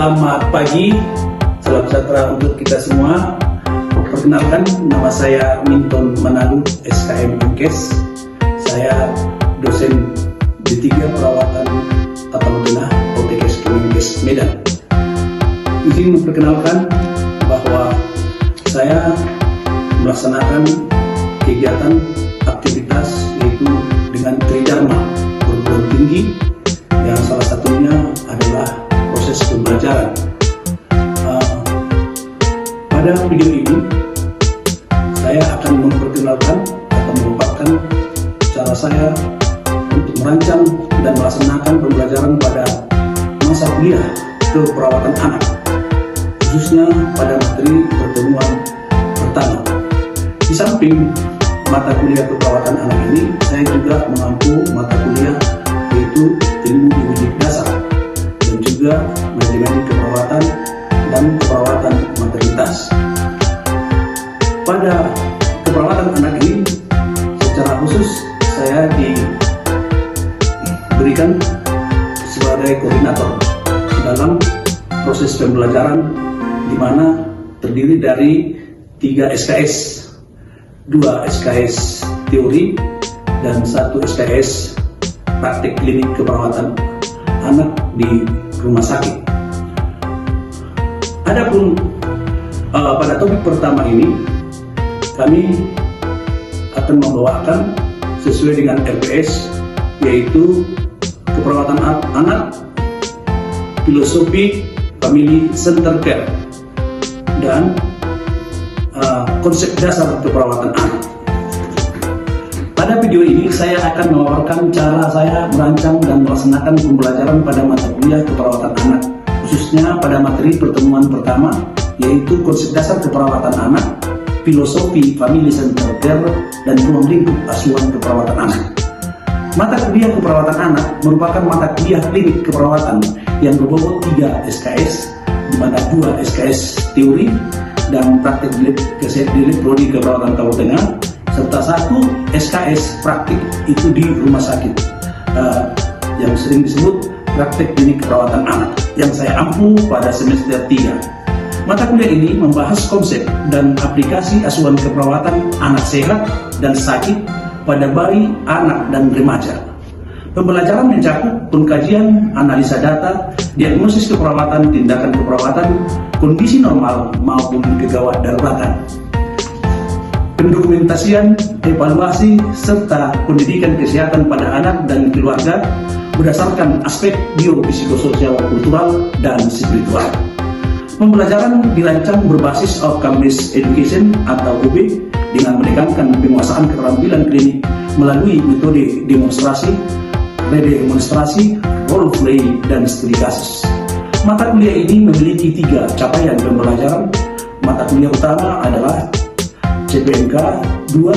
Selamat pagi, salam sejahtera untuk kita semua. Perkenalkan, nama saya Minton Manado, SKM Menkes. Saya dosen D3 Perawatan Tata Tengah Poltekkes Kemenkes Medan. Izin memperkenalkan bahwa saya melaksanakan kegiatan aktivitas yaitu dengan tridharma perguruan tinggi, yang salah satunya adalah proses pembelajaran. Pada video ini saya akan memperkenalkan atau memaparkan cara saya untuk merancang dan melaksanakan pembelajaran pada masa kuliah keperawatan anak, khususnya pada materi pertemuan pertama. Di samping mata kuliah keperawatan anak ini, saya juga mengampu mata kuliah yaitu ilmu biologi dasar dan juga manajemen keperawatan dan keperawatan maternitas. Pada keperawatan anak ini secara khusus saya diberikan sebagai koordinator dalam proses pembelajaran, di mana terdiri dari 3 SKS, 2 SKS teori dan 1 SKS praktik klinik keperawatan anak di rumah sakit. Adapun pada topik pertama ini kami akan membawakan sesuai dengan LPS, yaitu keperawatan anak, filosofi family center care, dan konsep dasar keperawatan anak. Pada video ini saya akan memaparkan cara saya merancang dan melaksanakan pembelajaran pada mata kuliah keperawatan anak, khususnya pada materi pertemuan pertama, yaitu konsep dasar keperawatan anak, filosofi family center care, dan ruang lingkup asuhan keperawatan anak. Mata kuliah keperawatan anak merupakan mata kuliah klinik keperawatan yang berbobot 3 SKS, di mana 2 SKS teori dan praktik di prodi keperawatan Tata Tengah, serta 1 SKS praktik itu di rumah sakit yang sering disebut praktik klinik keperawatan anak, yang saya ampu pada semester 3. Mata kuliah ini membahas konsep dan aplikasi asuhan keperawatan anak sehat dan sakit pada bayi, anak, dan remaja. Pembelajaran mencakup pengkajian, analisa data, diagnosis keperawatan, tindakan keperawatan, kondisi normal maupun kegawat daruratan, pendokumentasian, evaluasi, serta pendidikan kesehatan pada anak dan keluarga berdasarkan aspek biopsikososial, kultural, dan spiritual. Pembelajaran dirancang berbasis outcome-based education atau UB dengan menekankan penguasaan keterampilan klinik melalui metode demonstrasi, redemonstrasi, role play, dan studi kasus. Mata kuliah ini memiliki 3 capaian pembelajaran. Mata kuliah utama adalah CPNK 2.1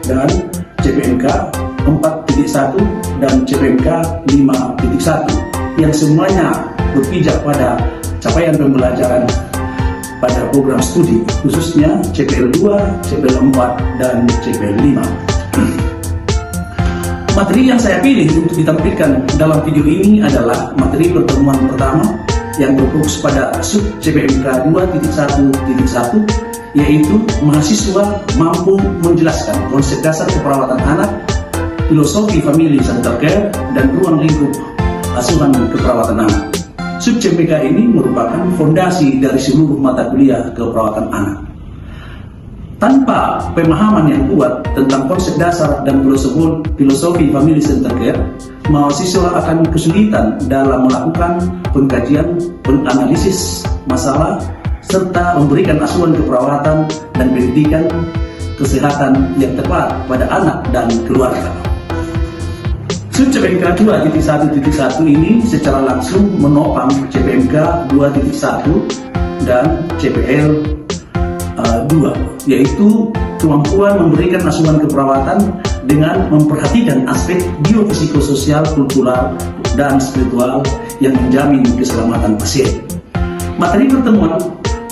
dan CPNK 4.1 dan CPNK 5.1 yang semuanya berpijak pada capaian pembelajaran pada program studi, khususnya CPL 2, CPL 4, dan CPL 5. Materi yang saya pilih untuk ditampilkan dalam video ini adalah materi pertemuan pertama yang berfokus pada sub CPNK 2.1.1, yaitu mahasiswa mampu menjelaskan konsep dasar keperawatan anak, filosofi family center care, dan ruang lingkup asuhan keperawatan anak. Sub CPNK ini merupakan fondasi dari seluruh mata kuliah keperawatan anak. Tanpa pemahaman yang kuat tentang konsep dasar dan filosofi family center care, mahasiswa akan kesulitan dalam melakukan pengkajian, penganalisis masalah, serta memberikan asuhan keperawatan dan pendidikan kesehatan yang tepat pada anak dan keluarga. CPNK 2.1.1 ini secara langsung menopang CPNK 2.1 dan CPL 2, yaitu kemampuan memberikan asuhan keperawatan dengan memperhatikan aspek biopsikososial, kultural, dan spiritual yang menjamin keselamatan pasien. Materi pertemuan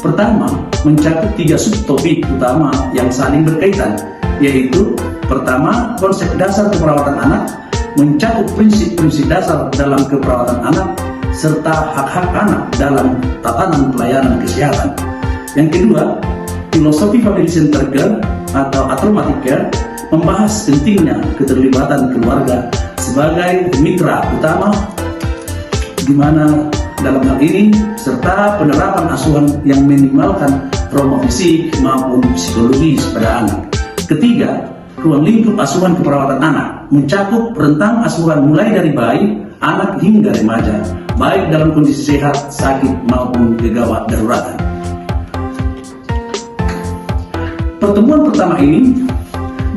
pertama mencakup 3 subtopik utama yang saling berkaitan, yaitu pertama, konsep dasar keperawatan anak, mencakup prinsip-prinsip dasar dalam keperawatan anak serta hak-hak anak dalam tatanan pelayanan kesehatan. Yang kedua, filosofi Family Center Care atau Affirmative Care membahas pentingnya keterlibatan keluarga sebagai mitra utama di mana dalam hal ini serta penerapan asuhan yang minimalkan trauma fisik maupun psikologis pada anak. Ketiga, ruang lingkup asuhan keperawatan anak mencakup rentang asuhan mulai dari bayi, anak hingga remaja, baik dalam kondisi sehat, sakit maupun gegawat daruratan. Pertemuan pertama ini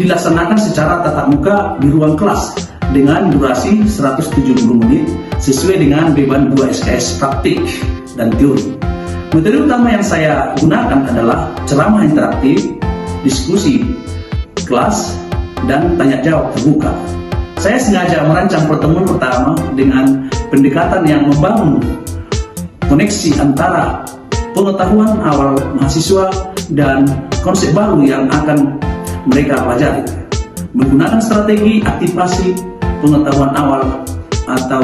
dilaksanakan secara tatap muka di ruang kelas dengan durasi 170 menit sesuai dengan beban 2 SKS praktik dan teori. Materi utama yang saya gunakan adalah ceramah interaktif, diskusi kelas, dan tanya jawab terbuka. Saya sengaja merancang pertemuan pertama dengan pendekatan yang membangun koneksi antara pengetahuan awal mahasiswa dan konsep baru yang akan mereka pelajari, menggunakan strategi aktivasi pengetahuan awal atau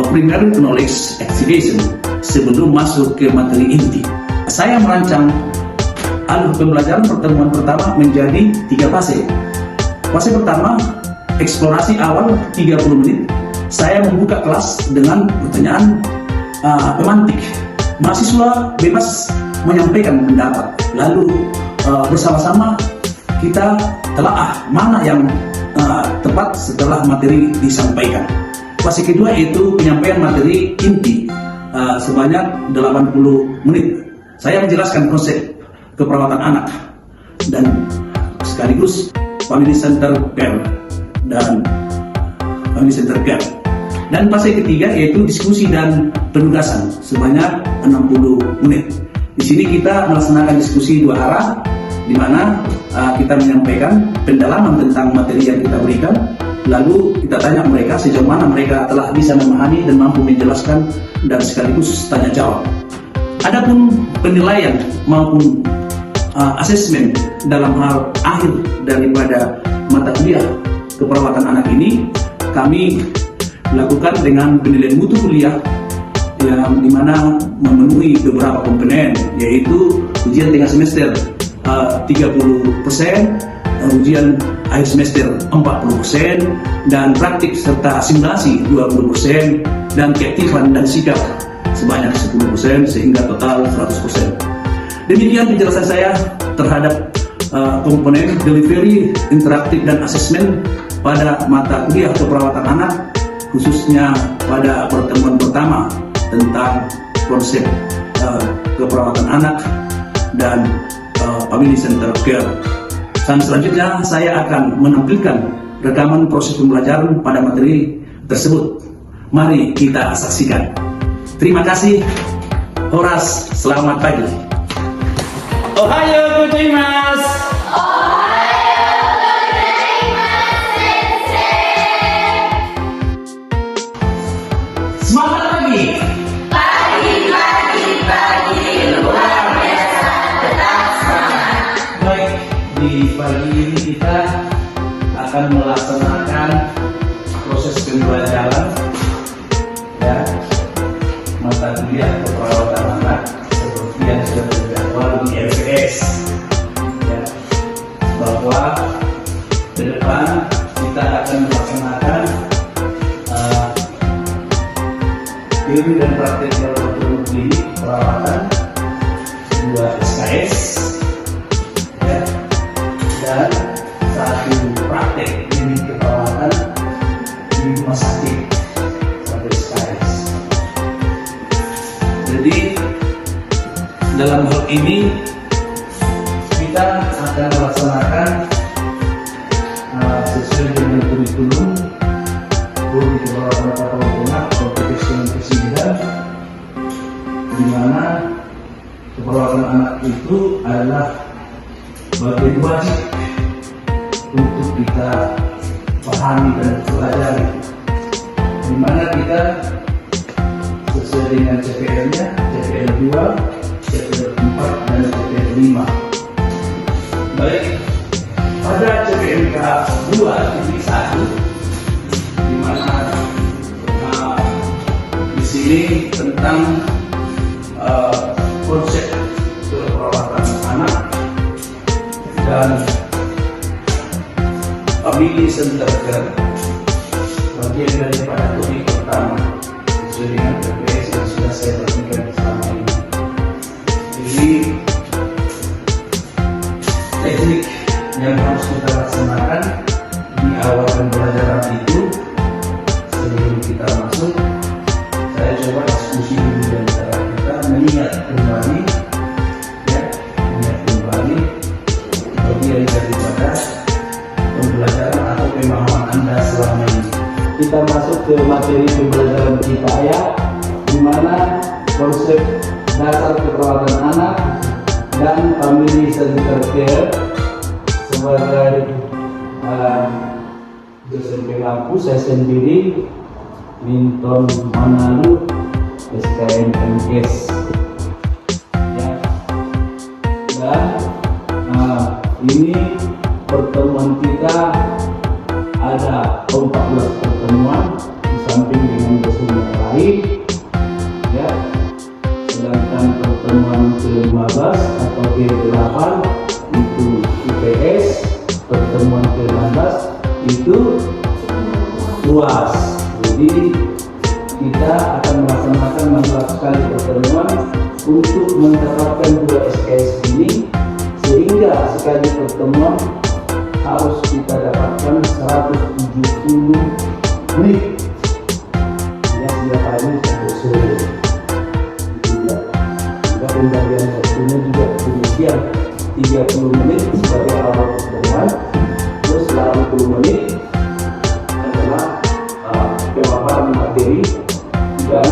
primary knowledge activation sebelum masuk ke materi inti. Saya merancang alur pembelajaran pertemuan pertama menjadi 3 fase. Fase pertama, eksplorasi awal 30 menit. Saya membuka kelas dengan pertanyaan pemantik. Mahasiswa bebas menyampaikan pendapat. Lalu bersama-sama kita telaah mana yang tepat setelah materi disampaikan. Fase kedua yaitu penyampaian materi inti sebanyak 80 menit. Saya menjelaskan konsep keperawatan anak dan sekaligus Family Center Care dan Family Center Care. Dan fase ketiga yaitu diskusi dan penugasan sebanyak 60 menit. Di sini kita melaksanakan diskusi 2 arah, di mana kita menyampaikan pendalaman tentang materi yang kita berikan, lalu kita tanya mereka sejauh mana mereka telah bisa memahami dan mampu menjelaskan, dan sekaligus tanya jawab. Adapun penilaian maupun asesmen dalam hal akhir daripada mata kuliah keperawatan anak ini kami lakukan dengan penilaian mutu kuliah yang dimana memenuhi beberapa komponen, yaitu ujian tengah semester 30%, ujian akhir semester 40%, dan praktik serta simulasi 20%, dan keaktifan dan sikap sebanyak 10%, sehingga total 100%. Demikian penjelasan saya terhadap komponen delivery, interaktif, dan asesmen pada mata kuliah keperawatan anak, khususnya pada pertemuan pertama tentang konsep keperawatan anak dan Family Center Care. Dan selanjutnya saya akan menampilkan rekaman proses pembelajaran pada materi tersebut. Mari kita saksikan. Terima kasih. Horas, selamat pagi. Ohayo gozaimasu. Semangat pagi. Pagi luar biasa, tetap semangat. Baik, di pagi ini kita akan melaksanakan proses pembelajaran ya mata kuliah keperawatan anak seperti yang sudah terjadwal di LPS ya, bahwa ke depan kita akan melaksanakan teori dan praktek laboratorium klinik perawatan 2 SKS ya, dan 1 praktek klinik keperawatan di rumah sakit 1 SKS. Jadi dalam hal ini kita akan melaksanakan sesuai dengan kurikulum guru keperawatan anak kompetisi ke-9, di mana keperawatan anak itu adalah bagian wajib untuk kita pahami dan pelajari, di mana kita sesuai dengan CPL-nya, CPL 2, CPL 4, dan CPL 5. Baik, pada CPLK 2 titik 1, di mana di sini Ini tentang konsep keperawatan anak dan family center care, bagian daripada topik pertama sesuai dengan PPS yang sudah saya berikan selama ini. Jadi teknik yang harus kita laksanakan di awal pembelajaran itu, sebelum kita masuk, saya coba diskusi dulu di antara kita, mengingat kembali bagian daripada pembelajaran atau pemahaman Anda selama ini. Kita masuk ke materi pembelajaran kita ya, di mana konsep dasar keperawatan anak dan family center care sebagai dosen pelaku. Saya sendiri Minton Manalu, SKM MKes ya. Dan ini pertemuan kita ada 14 pertemuan di samping dengan dosen yang lain ya. Sedangkan pertemuan ke-15 atau ke-8 itu IPS, pertemuan ke-16 itu UAS. Jadi kita akan melaksanakan 16 kali pertemuan untuk menerapkan 2 SKS ini, sehingga sekali pertemuan harus kita dapatkan 170 menit ya, setiap hari sampai sore. Juga pembagian waktunya juga demikian, 30 menit sebagai awal pertemuan, terus 80 menit adalah pemaparan materi, dan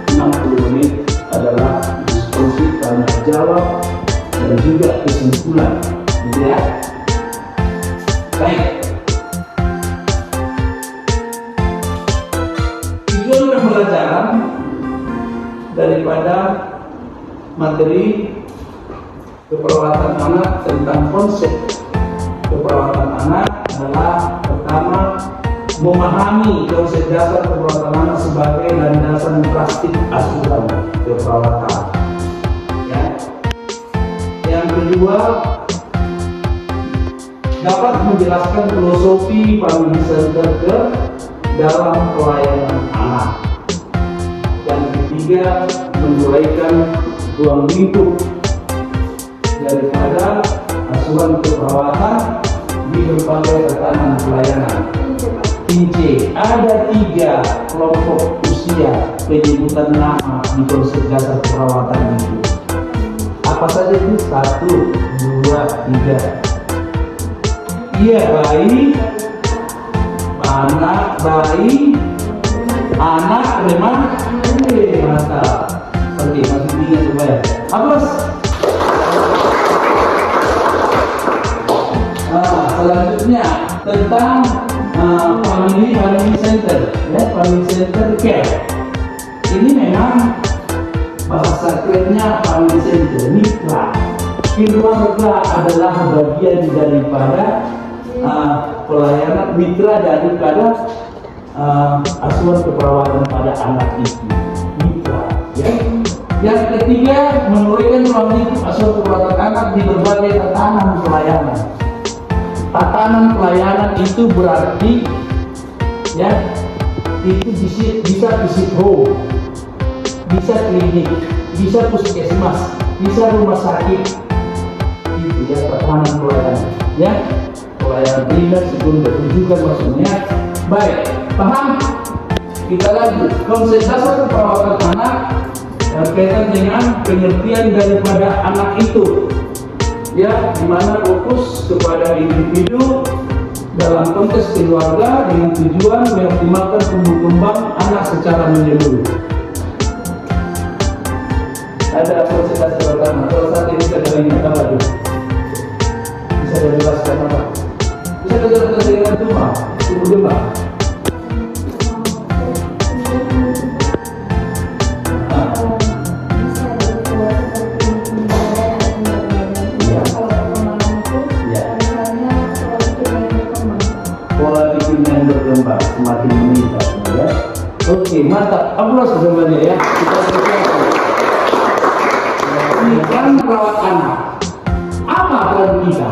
60 menit adalah diskusi tanya jawab dan juga kesimpulan, gitu ya. Baik. Tujuan pembelajaran daripada materi keperawatan anak tentang konsep keperawatan anak adalah pertama, memahami konsep dasar keperawatan anak sebagai landasan praktik asuhan keperawatan. Ya. Yang kedua, dapat menjelaskan filosofi family center care dalam pelayanan anak. Dan ketiga, menguraikan ruang lingkup daripada asuhan keperawatan di berbagai tatanan pelayanan. C. Ada 3 kelompok usia penyebutan nama di konsep dasar perawatan itu. Apa saja itu? 1, 2, 3. Iya, bayi, anak, remaja. Mantap. Oke, masih tinggal supaya. Hapus. Selanjutnya tentang family center, ya, family center care. Ini memang bahasa kerennya family center, mitra. Keluarga adalah bagian daripada pelayanan, mitra daripada asuhan keperawatan pada anak itu, mitra. Ya. Yang ketiga, menurunkan ruang lingkup asuhan keperawatan anak di berbagai tatanan pelayanan. Tatanan pelayanan itu berarti ya, itu bisa visit home, bisa klinik, bisa puskesmas, bisa rumah sakit. Itu ya tatanan pelayanan. Ya, pelayanan primer, sekunder, rujukan maksudnya. Baik, paham? Kita lanjut. Konsep dasar keperawatan anak berkaitan dengan pengertian daripada anak itu. Ya, di mana fokus kepada individu dalam konteks keluarga dengan tujuan mengoptimalkan tumbuh kembang anak secara menyeluruh. Ada proses pertama. Kalau saat ini saya ingat apa itu? Bisa dijelaskan apa? Bisa dijelaskan dengan tumbuh kembang. Pola pikir yang berkembang semakin meningkat, ya. Oke, mata aplaus semuanya ya. Kita apresiasi. Ini kan perawat anak. Apa peran kita?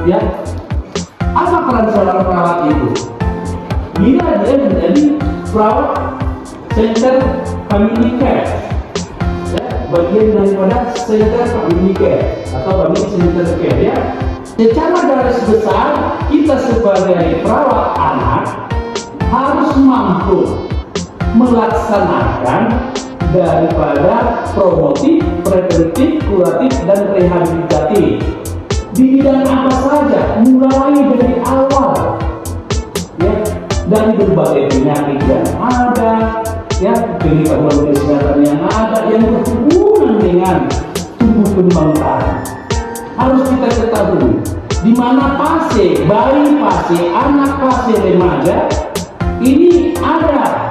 Ya, apa peran seorang perawat itu? Bila dia menjadi perawat center family care, ya, bagian daripada center family care atau family center care ya. Secara garis besar kita sebagai perawat anak harus mampu melaksanakan daripada promotif, preventif, kuratif, dan rehabilitatif di bidang apa saja, mulai dari awal ya, dari berbagai penyakit yang ada ya, gangguan kesehatan yang ada yang berhubungan dengan tumbuh kembang anak. Harus kita ketahui di mana fase bayi, fase anak, fase remaja ini ada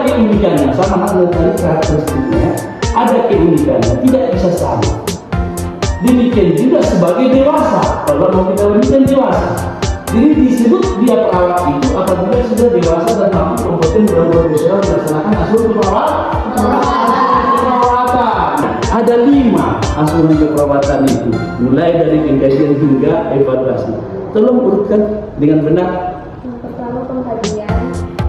keunikannya, sama halnya tadi karakteristiknya, ada keunikannya, tidak bisa sama. Demikian juga sebagai dewasa, kalau mau kita lebihkan dewasa. Jadi disebut dia perawat itu apabila sudah dewasa dan mampu kompeten dan profesional melaksanakan asuransi keperawatan. Ada 5 asuransi keperawatan itu, mulai dari pengkajian hingga evaluasi. Tolong urutkan dengan benar. Yang pertama pengkajian,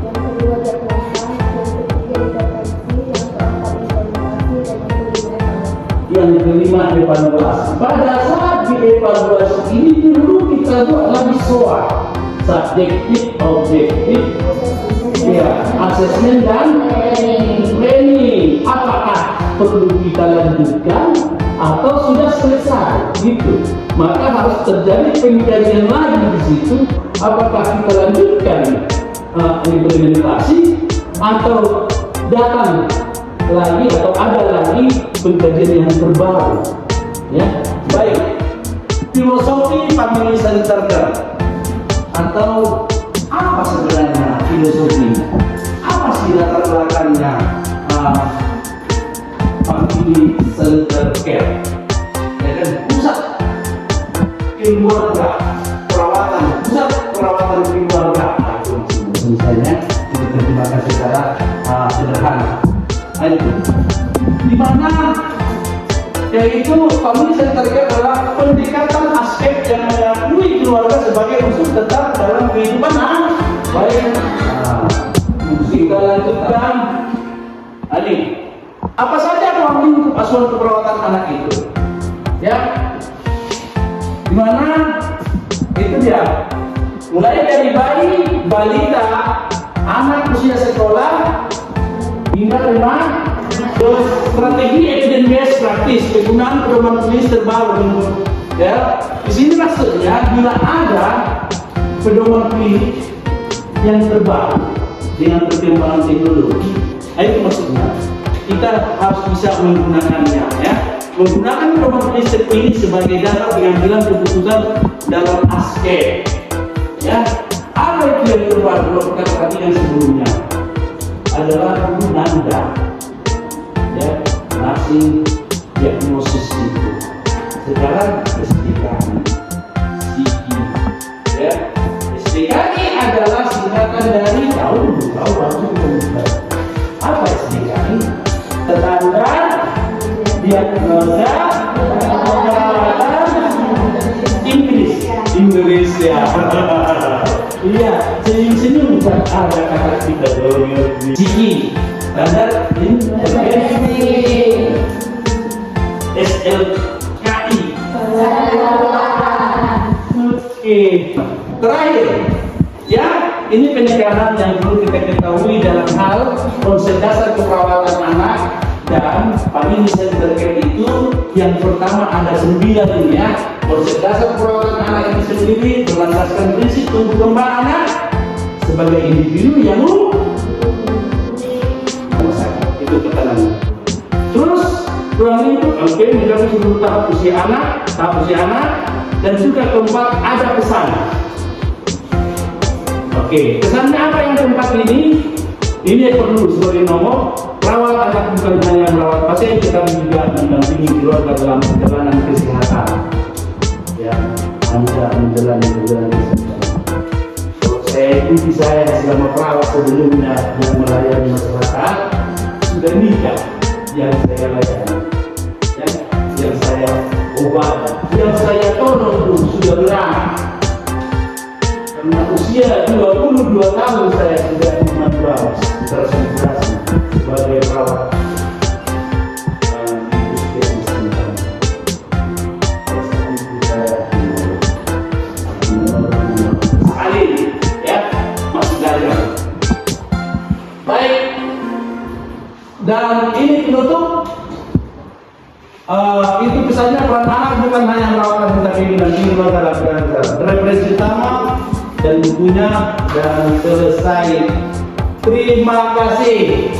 yang kedua diagnosa, yang ketiga intervensi, yang keempat evaluasi, dan yang kelima Yang kelima evaluasi. Pada saat dievaluasi ini perlu kita buat lagi SWOT, subjektif, objektif, ya, asesmen dan planning. Apakah perlu kita lanjutkan atau sudah selesai? Gitu. Maka harus terjadi pengkajian lagi di situ. Apakah kita lanjutkan implementasi atau datang lagi atau ada lagi pengkajian yang terbaru? Ya, baik. Filosofi family center care atau apa sebenarnya filosofinya? Apa sih latar belakangnya family center care? Ya kan, pusat keluarga perawatan, pusat perawatan keluarga. Itu misalnya kita terjemahkan secara sederhana. Itu di mana yaitu family center care adalah pendekatan aspek yang mengakui keluarga sebagai unsur tetap dalam kehidupan anak. Baik, kita lanjutkan. Ini apa saja ruang lingkup asuhan keperawatan anak itu? Ya, di mana itu dia. Mulai dari bayi, balita, anak usia sekolah hingga remaja. Strategi evidence based praktis penggunaan pedoman klinis terbaru. Ya, di sini maksudnya bila ada pedoman klinis yang terbaru dengan perkembangan teknologi, itu maksudnya kita harus bisa menggunakannya. Ya, menggunakan pedoman klinis ini sebagai dasar pengambilan keputusan dalam aspek. Ya, apa itu yang terbaru? Kalau kita perhatikan sebelumnya adalah Nanda. Ya, masih diagnosis itu. Sekarang SDKI, ya, SDKI adalah singkatan dari tahu apa SDKI? Standar diagnosa perawatan Indonesia. Iya, senyum-senyum bukan ada kata kita dong. Ciki, standar SLKI. Oke. Terakhir, ya, ini penekanan yang perlu kita ketahui dalam hal konsep dasar keperawatan anak dan family center care itu. Yang pertama ada 9 ya. Konsep dasar keperawatan anak itu sendiri berlandaskan prinsip tumbuh kembang anak sebagai individu yang itu ketenangan. Terus ruang lingkup, oke, mencapai seluruh tahap usia anak, dan juga keempat ada pesan. Oke, pesannya apa yang keempat ini? Ini perlu sebagai nomor. Perawat anak bukan hanya merawat pasien, tetapi juga mendampingi keluarga dalam perjalanan kesehatan. Ya, Anda menjalani perjalanan kesehatan. Kalau saya ikuti saya bersama perawat sebelumnya yang melayani masyarakat sudah nikah yang saya layani, yang saya obati, yang saya tolong pun sudah beranak. Karena usia 22 tahun saya sudah terkonsentrasi sebagai perawat di puskesmas Sintang. Sekali ya, masih belajar. Baik, dan ini penutup. Itu pesannya, peran anak bukan hanya merawat tentang ini dan ini dalam referensi utama dan bukunya, dan selesai. Terima kasih.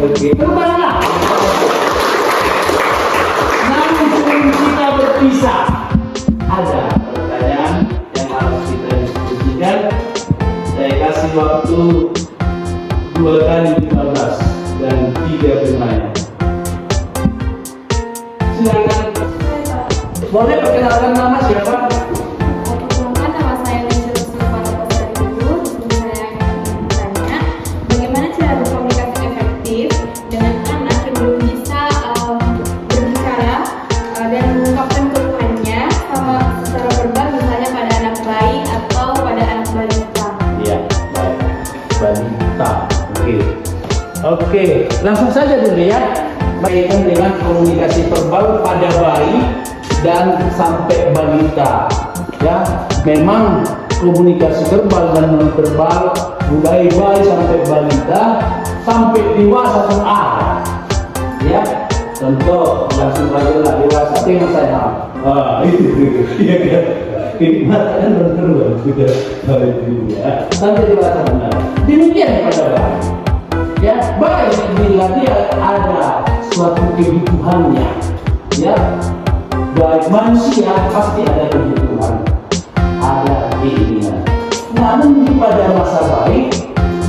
Oke, terbanglah. Namun sebelum kita berpisah, ada pertanyaan yang harus kita diskusikan. Saya kasih waktu 2 kali 15 dan 3 bermain. Silakan. Boleh perkenalkan nama siapa? Perkenalkan, nama saya Lisa Silvana Pasari Ibu. Saya akan bertanya, bagaimana cara berkomunikasi efektif dengan anak yang belum bisa berbicara dan mengungkapkan keluhannya sama secara verbal, misalnya pada anak bayi atau pada anak balita. Iya, baik. Balita. Oke, langsung saja dulu ya. Baikkan dengan komunikasi verbal pada bayi dan sampai balita. Ya, memang komunikasi verbal dan non verbal mulai bayi sampai balita sampai dewasa pun ada. Ya, contoh langsung saja lah dewasa. Tengok saya. Itu ya. Kenikmatan non-verbal sudah itu ya. Sampai dewasa benar. Demikian pada bayi. Ya, baik bila dia ada suatu kebutuhannya, ya, baik manusia pasti ada kebutuhan, ada keinginan. Namun pada masa baik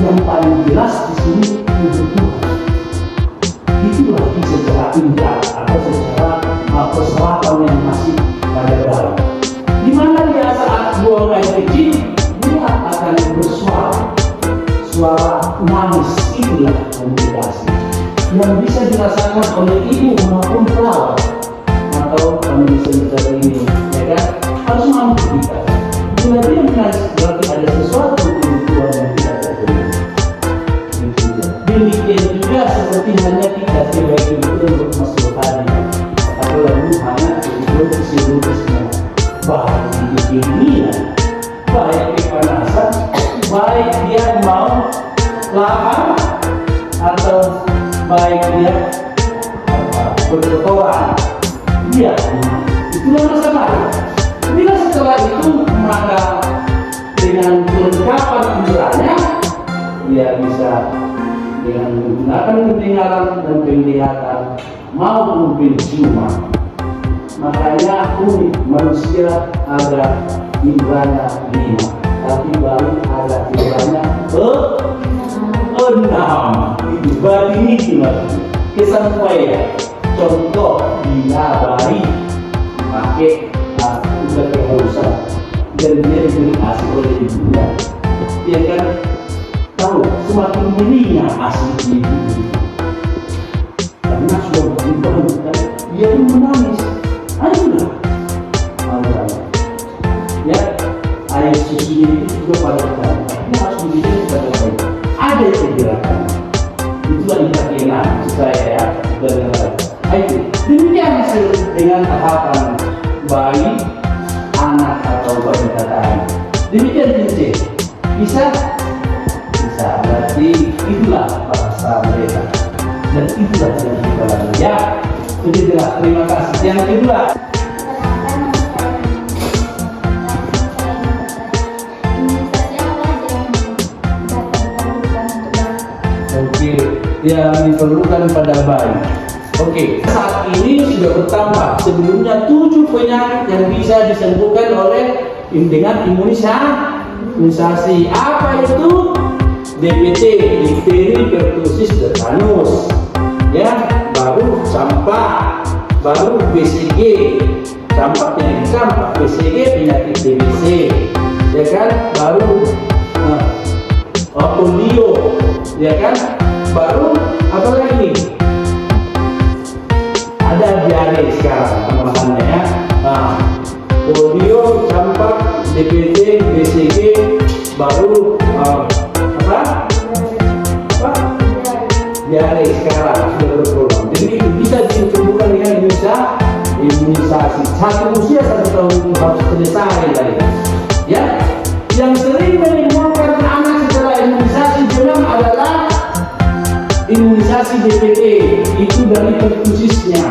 yang paling jelas di sini kebutuhan. Itulah secara indera atau secara perseratan yang masih pada dalam. Di mana dia saat buang air kecil dia akan suara nangis. Itulah komunikasi yang bisa dirasakan oleh ibu maupun perawat atau kami bisa bicara ini, ya kan? Harus mampu kita. Bila dia menangis berarti ada sesuatu kebutuhan yang tidak terpenuhi. Demikian juga seperti hanya kita sebagai ibu untuk masuk tadi atau lalu hanya untuk psikologisnya, baik keinginan, baik kepanasan, baik dia mau lapar atau baik dia berkotoran, dia itulah masalah. Bila setelah itu maka dengan kelengkapan inderanya dia bisa dengan menggunakan pendengaran dan penglihatan maupun penciuman. Makanya unik, manusia ada inderanya 5, tapi bayi ada inderanya 6. Itu batin itu maksudnya. Kesampaian. Contoh bila bayi pakai udah kehausan dan dia diberi asi oleh ibunya, dia kan tahu semakin berinya asi di ibu. Karena sudah berubah kan, dia pun menangis. Ayolah, ya, air susunya itu juga pada kita. Ini harus dididik pada bayi. Ada pergerakan, itulah intinya saya ya. Itu demikian dengan tahapan bayi, anak atau balita tadi. Demikian prinsip. Bisa berarti itulah bahasa mereka dan itulah yang kita lakukan. Ya, sudah jelas. Terima kasih. Yang kedua. Yang diperlukan pada bayi. Oke, saat ini sudah bertambah. Sebelumnya 7 penyakit yang bisa disembuhkan oleh dengan imunisasi. Apa itu? DPT, difteri, pertusis, tetanus. Ya, baru campak, baru BCG, campak penyakit campak, BCG penyakit TBC. Ya kan? Baru ya kan? Baru apa lagi? Ada diare sekarang tambahannya ya. Nah, polio, campak, DPT, BCG, baru apa? Diare sekarang sudah berprogram. Jadi bisa ditumbuhkan dengan imunisasi. Satu usia 1 tahun itu harus selesai lagi. Ya, yang sering menimbulkan anak setelah imunisasi demam adalah imunisasi DPT, itu dari pertusisnya.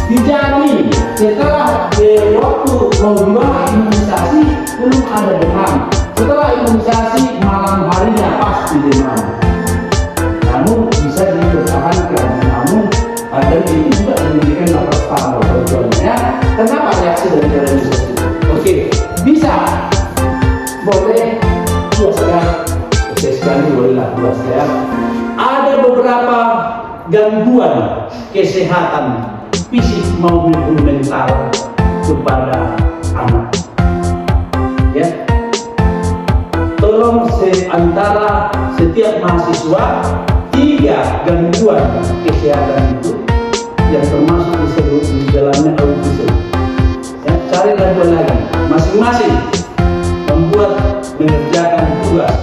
Dijamin setelah waktu mau dibawa imunisasi belum ada demam. Setelah imunisasi malam harinya pasti demam. Namun bisa dipertahankan. Namun ada ini juga memberikan nafas tambah contohnya. Kenapa reaksi dari imunisasi? Oke, bisa. Boleh 2 sekali bolehlah 2 sekali. Ada beberapa gangguan kesehatan fisik maupun mental kepada anak. Ya, tolong antara setiap mahasiswa 3 gangguan kesehatan itu yang termasuk disebut di dalamnya autism. Ya, carilah 2 lagi, masing-masing membuat mengerjakan tugas.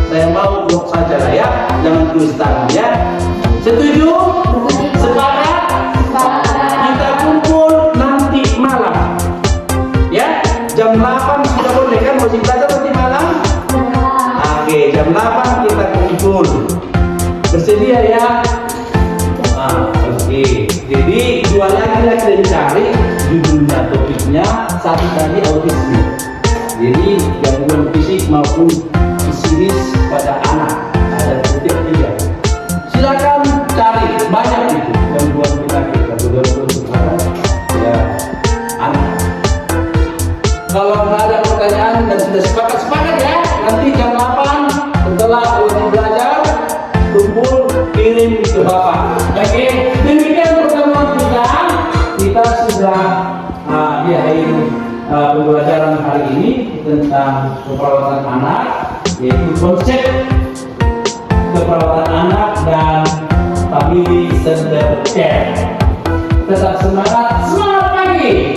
Saya mau blok saja lah ya, jangan tulis tangan ya. Setuju? Sepakat? Kita kumpul nanti malam. Ya, jam 8 sudah boleh kan? Mau belajar nanti malam? Oke, jam 8 kita kumpul. Bersedia ya? Oke. Jadi 2 lagi yang cari judulnya, topiknya. 1 tadi autisme. Jadi gangguan fisik maupun psikis pada anak ada setiap 3. Silakan cari, banyak itu gangguan penyakit atau gangguan kepada ya anak. Kalau nggak ada pertanyaan dan sudah sepakat ya, nanti jam 8 setelah wajib belajar kumpul kirim ke Bapak. Oke, demikian pertemuan kita sudah di akhir pembelajaran hari ini tentang keperawatan anak, yaitu konsep keperawatan anak dan family center care. Tetap semangat pagi!